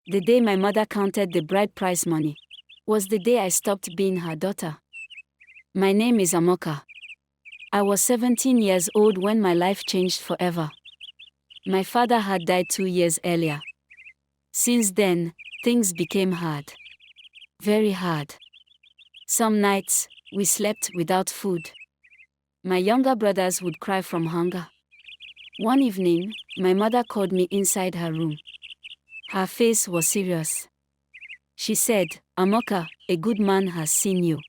The day my mother counted the bride price money was the day I stopped being her daughter. My name is Amoka. I was 17 years old when my life changed forever. My father had died 2 years earlier. Since then, things became hard. Very hard. Some nights, we slept without food. My younger brothers would cry from hunger. One evening, my mother called me inside her room. Her face was serious. She said, "Amoka, a good man has seen you."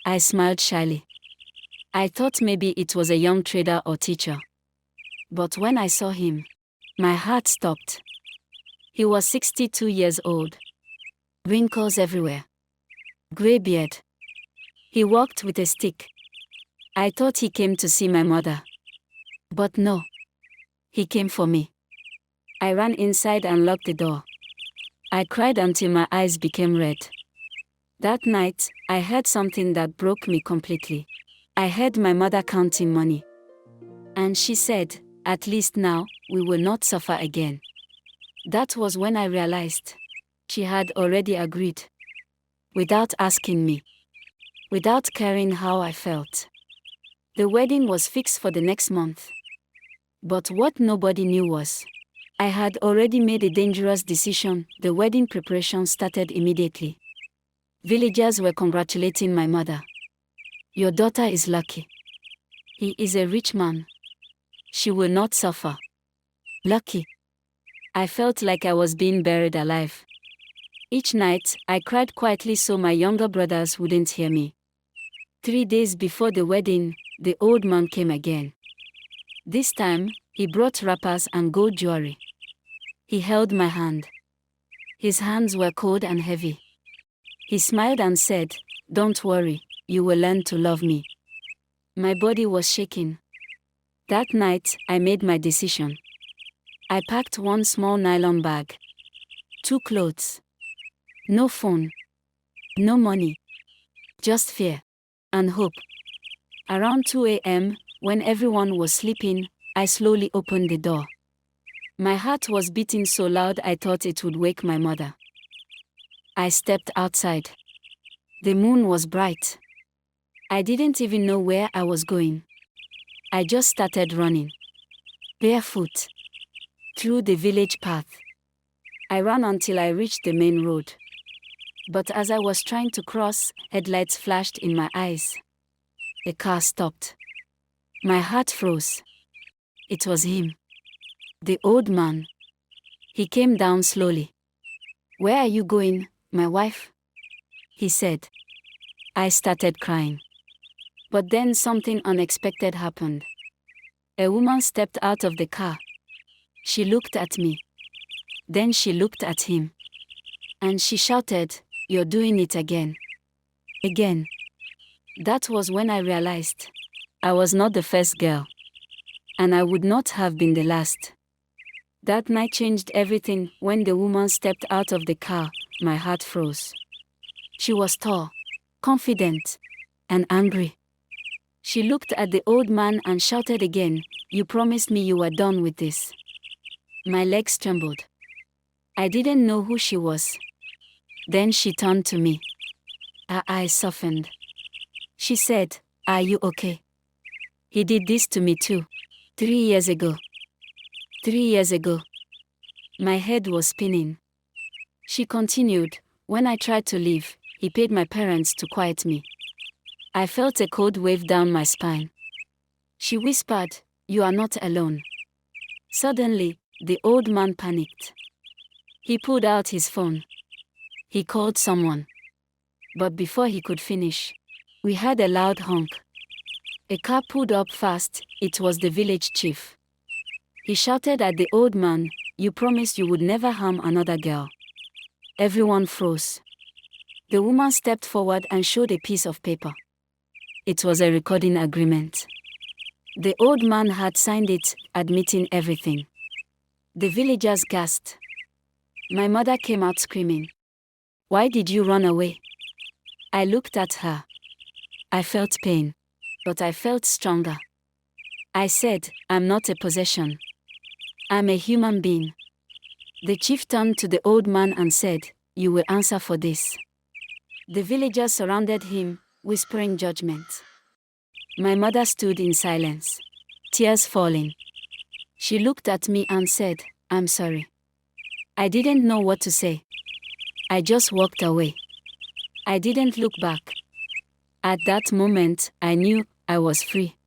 I smiled shyly. I thought maybe it was a young trader or teacher. But when I saw him, my heart stopped. He was 62 years old. Wrinkles everywhere. Grey beard. He walked with a stick. I thought he came to see my mother. But no. He came for me. I ran inside and locked the door. I cried until my eyes became red. That night, I heard something that broke me completely. I heard my mother counting money. And she said, "At least now, we will not suffer again." That was when I realized she had already agreed. Without asking me. Without caring how I felt. The wedding was fixed for the next month. But what nobody knew was, I had already made a dangerous decision. The wedding preparation started immediately. Villagers were congratulating my mother. "Your daughter is lucky. He is a rich man. She will not suffer." Lucky. I felt like I was being buried alive. Each night, I cried quietly so my younger brothers wouldn't hear me. 3 days before the wedding, the old man came again. This time, he brought wrappers and gold jewelry. He held my hand. His hands were cold and heavy. He smiled and said, "Don't worry, you will learn to love me." My body was shaking. That night, I made my decision. I packed one small nylon bag. 2 clothes. No phone. No money. Just fear. And hope. Around 2 a.m., when everyone was sleeping, I slowly opened the door. My heart was beating so loud I thought it would wake my mother. I stepped outside. The moon was bright. I didn't even know where I was going. I just started running. Barefoot. Through the village path. I ran until I reached the main road. But as I was trying to cross, headlights flashed in my eyes. A car stopped. My heart froze. It was him. The old man. He came down slowly. "Where are you going, my wife?" he said. I started crying. But then something unexpected happened. A woman stepped out of the car. She looked at me. Then she looked at him. And she shouted, "You're doing it again." Again. That was when I realized I was not the first girl. And I would not have been the last. That night changed everything. When the woman stepped out of the car, my heart froze. She was tall, confident, and angry. She looked at the old man and shouted again, "You promised me you were done with this." My legs trembled. I didn't know who she was. Then she turned to me. Her eyes softened. She said, "Are you okay? He did this to me too. 3 years ago. 3 years ago." My head was spinning. She continued, "When I tried to leave, he paid my parents to quiet me." I felt a cold wave down my spine. She whispered, "You are not alone." Suddenly, the old man panicked. He pulled out his phone. He called someone. But before he could finish, we heard a loud honk. A car pulled up fast. It was the village chief. He shouted at the old man, "You promised you would never harm another girl." Everyone froze. The woman stepped forward and showed a piece of paper. It was a recording agreement. The old man had signed it, admitting everything. The villagers gasped. My mother came out screaming. "Why did you run away?" I looked at her. I felt pain, but I felt stronger. I said, "I'm not a possession. I'm a human being." The chief turned to the old man and said, "You will answer for this." The villagers surrounded him, whispering judgment. My mother stood in silence, tears falling. She looked at me and said, "I'm sorry." I didn't know what to say. I just walked away. I didn't look back. At that moment, I knew I was free.